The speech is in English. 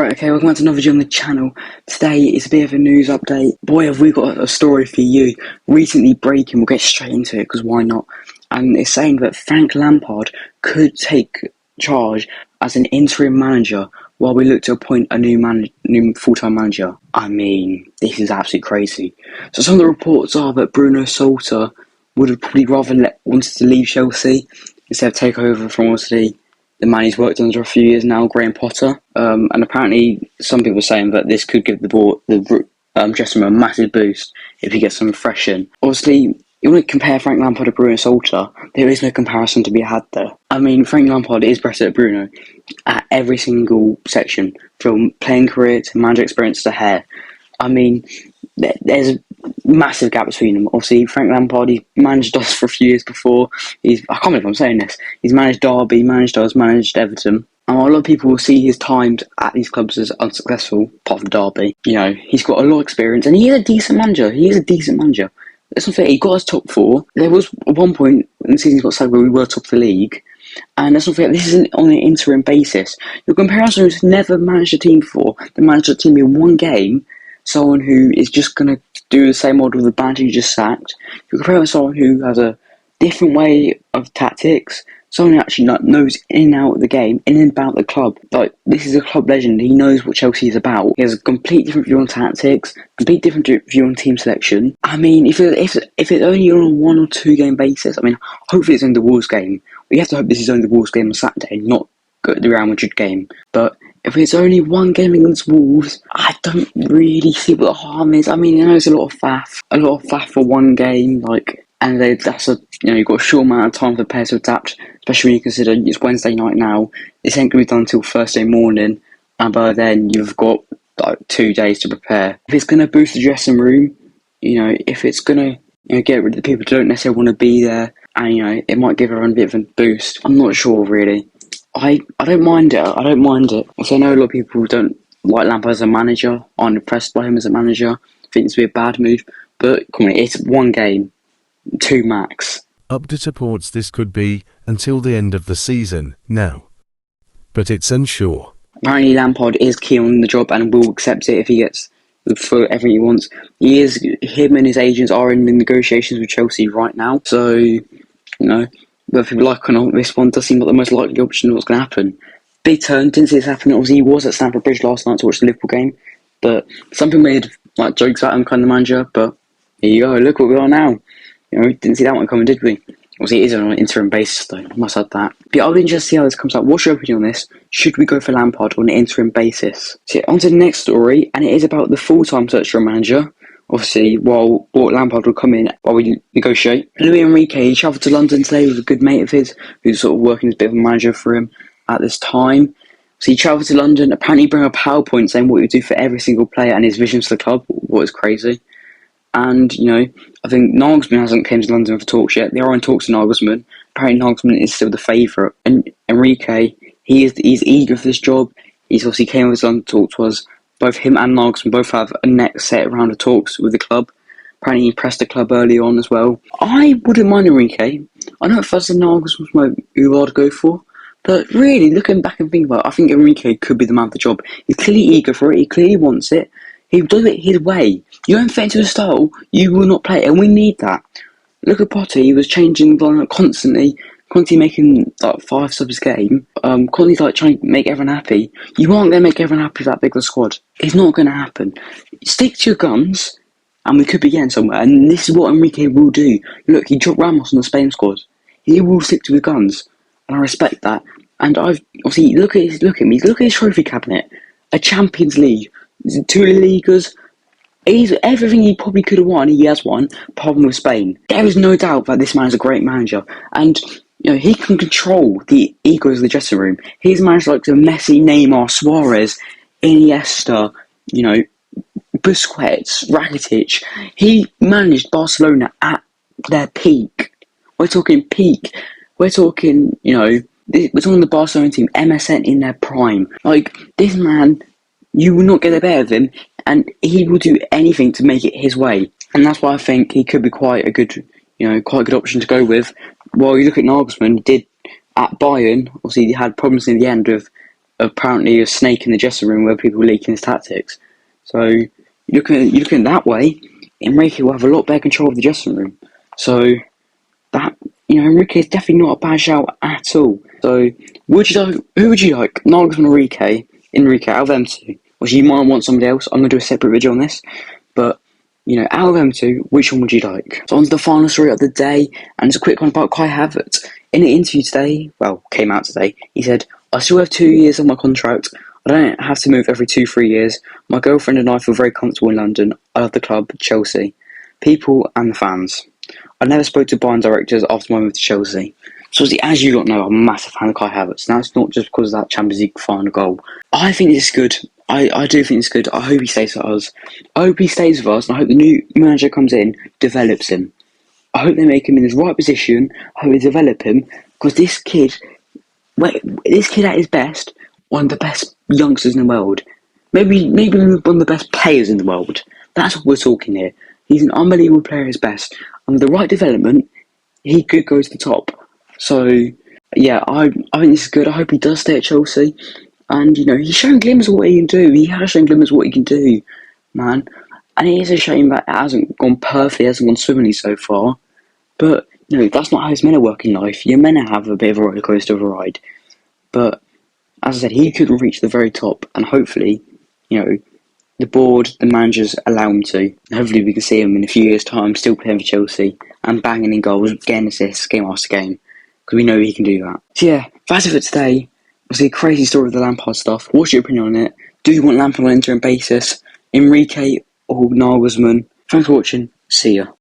Right, okay, welcome back to another video on the channel. Today is a bit of a news update. Boy, have we got a story for you. Recently breaking, we'll get straight into it, because why not? And it's saying that Frank Lampard could take charge as an interim manager while we look to appoint a new full-time manager. I mean, this is absolutely crazy. So some of the reports are that Bruno Solta would have probably rather wanted to leave Chelsea instead of take over from obviously the man he's worked under a few years now, Graham Potter. And apparently some people are saying that this could give the dressing room a massive boost if he gets some fresh in. Obviously, you want to compare Frank Lampard to Bruno Solta, there is no comparison to be had there. I mean, Frank Lampard is better at Bruno at every single section, from playing career to manager experience to hair. I mean, there's a massive gap between them. Obviously, Frank Lampard, he managed us for a few years before. I can't believe I'm saying this. He's managed Derby, managed us, managed Everton. And a lot of people will see his times at these clubs as unsuccessful, apart from Derby. You know, he's got a lot of experience, and he is a decent manager. It's not fair. He got us top four. There was at one point in the season he got sacked where we were top of the league. And let's not forget, this isn't on an interim basis. You're comparing someone who's never managed a team before, that managed a team in one game, someone who is just going to do the same model of the manager you just sacked. You're comparing with someone who has a different way of tactics, someone who actually knows in and out of the game, in and about the club. Like, this is a club legend. He knows what Chelsea is about. He has a complete different view on tactics, complete different view on team selection. I mean, if it's only on a 1 or 2 game basis, I mean, hopefully it's only the Wolves game. We have to hope this is only the Wolves game on Saturday, not the Real Madrid game. But if it's only one game against Wolves, I don't really see what the harm is. I mean, I know it's a lot of faff for one game, and you've got a short amount of time for players to adapt, especially when you consider it's Wednesday night now. This ain't going to be done until Thursday morning, and by then you've got 2 days to prepare. If it's going to boost the dressing room, if it's going to get rid of the people who don't necessarily want to be there, and it might give everyone a bit of a boost. I'm not sure really. I don't mind it. Also, I know a lot of people don't like Lampard as a manager, aren't impressed by him as a manager, think it's to be a bad move, but come on, it's one game, 2 max. Update reports this could be until the end of the season now, but it's unsure. Apparently Lampard is keen on the job and will accept it if he gets for everything he wants. Him and his agents are in the negotiations with Chelsea right now, so whether people like it or not, this one does seem like the most likely option of what's going to happen. Big turn, didn't see this happen. Obviously, he was at Stamford Bridge last night to watch the Liverpool game, but some people made jokes about him kind of manager, but here you go, look what we are now. Didn't see that one coming, did we? Obviously, it is on an interim basis, though. I must add that. But I'll be interested to see how this comes out. What's your opinion on this? Should we go for Lampard on an interim basis? So, on to the next story, and it is about the full-time search for a manager. Obviously, while Lampard will come in while we negotiate. Luis Enrique, he travelled to London today with a good mate of his, who's sort of working as a bit of a manager for him at this time. So he travelled to London, apparently bring a PowerPoint saying what he would do for every single player and his visions for the club, what is crazy. And, I think Nagelsmann hasn't came to London for talks yet. They are in talks with Nagelsmann. Apparently Nagelsmann is still the favourite. And Enrique, he's eager for this job. He's obviously came with his London talks was both him and Nagelsmann both have a next set round of talks with the club. Apparently he impressed the club early on as well. I wouldn't mind Enrique. I know at first Nagelsmann was who I'd go for. But really, looking back and thinking about it, I think Enrique could be the man for the job. He's clearly eager for it. He clearly wants it. He does it his way. You don't fit into his style, you will not play it, and we need that. Look at Potter, he was changing the lineup constantly making 5 subs a game, constantly trying to make everyone happy. You aren't going to make everyone happy with that big of a squad. It's not going to happen. Stick to your guns, and we could be getting somewhere, and this is what Enrique will do. Look, he dropped Ramos on the Spain squad. He will stick to his guns, and I respect that. And obviously, look at his trophy cabinet. A Champions League, 2 Ligas. He's everything he probably could have won, he has won, apart from with Spain. There is no doubt that this man is a great manager. And, he can control the egos of the dressing room. He's managed the Messi, Neymar, Suarez, Iniesta, Busquets, Rakitic. He managed Barcelona at their peak. We're talking peak. We're talking, we're talking the Barcelona team, MSN in their prime. This man, you will not get a better of him, and he will do anything to make it his way. And that's why I think he could be quite a good option to go with. While you look at Nagelsmann, he did at Bayern, obviously he had problems in the end with apparently a snake in the dressing room where people leaking his tactics. So you look at it that way, Enrique will have a lot better control of the dressing room. So that, Enrique is definitely not a bad shout at all. So who would you like? Nagelsmann or Enrique, out of them two. Or you might want somebody else. I'm gonna do a separate video on this. But out of them two, which one would you like? So on to the final story of the day, and it's a quick one about Kai Havertz. In an interview today, came out today, he said, "I still have 2 years on my contract. I don't have to move every 2-3 years. My girlfriend and I feel very comfortable in London. I love the club, Chelsea, people and the fans. I never spoke to Bayern directors after my move to Chelsea." So as you lot know, I'm a massive fan of Kai Havertz. Now, it's not just because of that Champions League final goal. I think it's good. I do think it's good. I hope he stays with us. I hope he stays with us, and I hope the new manager comes in, develops him. I hope they make him in his right position. I hope they develop him, because this kid at his best, one of the best youngsters in the world. Maybe one of the best players in the world. That's what we're talking here. He's an unbelievable player at his best. And with the right development, he could go to the top. So, yeah, I think this is good. I hope he does stay at Chelsea. And, he's shown glimmers of what he can do. He has shown glimmers of what he can do, man. And it is a shame that it hasn't gone perfectly, it hasn't gone swimmingly so far. But, that's not how it's meant to work in life. You're meant to have a bit of a roller coaster of a ride. But, as I said, he could reach the very top. And hopefully, the board, the managers allow him to. And hopefully we can see him in a few years' time still playing for Chelsea and banging in goals, getting assists, game after game. Because we know he can do that. So yeah, that's it for today. Was a crazy story with the Lampard stuff. What's your opinion on it? Do you want Lampard on an interim basis? Enrique or Nagelsmann? Thanks for watching. See ya.